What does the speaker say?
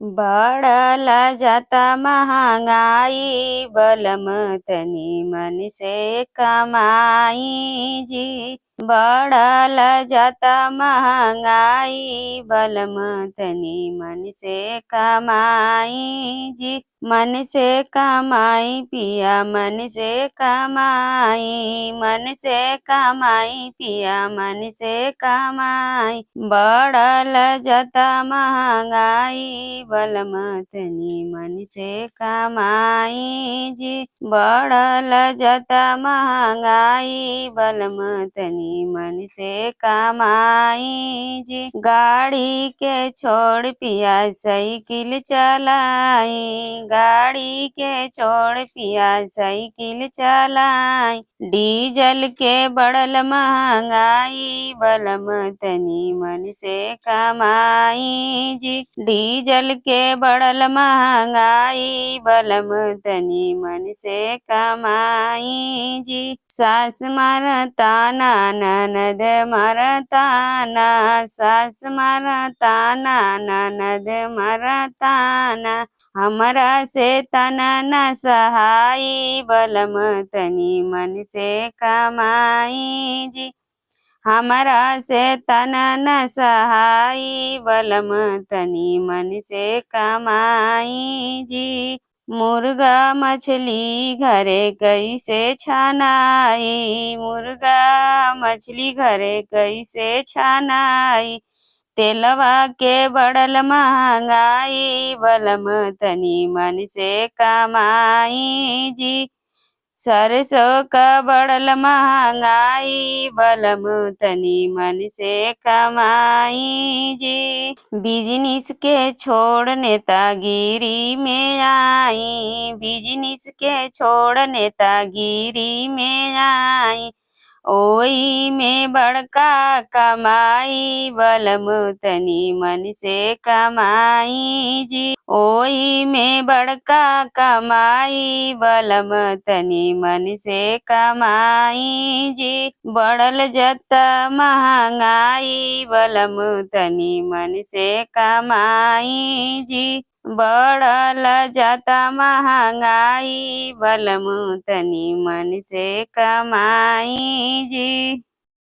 बढ़ल जाता महंगाई बलम तनी मन से कमाई जी। बढ़ल जाता महंगाई बलम तनी मन से कमाई जी। मन से कमाई पिया मन से कमाई, मन से कमाई पिया मन से कमाई। बढ़ल जाता महंगाई बलम तनी मन से कमाई जी। बढ़ल जाता महंगाई बलम तनी मन से कमाई जी। गाड़ी के छोड़ पिया साइकिल चलाई, गाड़ी के छोड़ पिया साइकिल चलाई। डीजल के बढ़ल महंगाई बलम तनी मन से कमाई जी। डीजल के बढ़ल महंगाई बलम तनी मन से कमाई जी। सास मरताना ननद मरताना, सास मरताना ननद मरताना। हमरा से तना न सहाई बलम तनी मन से कमाई जी। हमरा से तना न सहाई बलम तनी मन से कमाई जी। मुर्गा मछली घरे कैसे छनाई, मुर्गा मछली घरे कैसे छनाई। तेलवा के बढ़ल महंगाई बलम तनी मन से कमाई जी। सरसों का बढ़ल महंगाई बलम तनी मन से कमाई जी। बिजनेस के छोड़ नेतागिरी में आई, बिजनेस के छोड़ नेतागिरी में आई। ओई में बड़का कमाई बलम तनी मन से कमाई जी। ओई में बड़का कमाई बलम तनी मन से कमाई जी। बढ़ल जाता महंगाई बलम तनी मन से कमाई जी। बढ़ल जाता महंगाई बलम तनी मन से कमाई जी।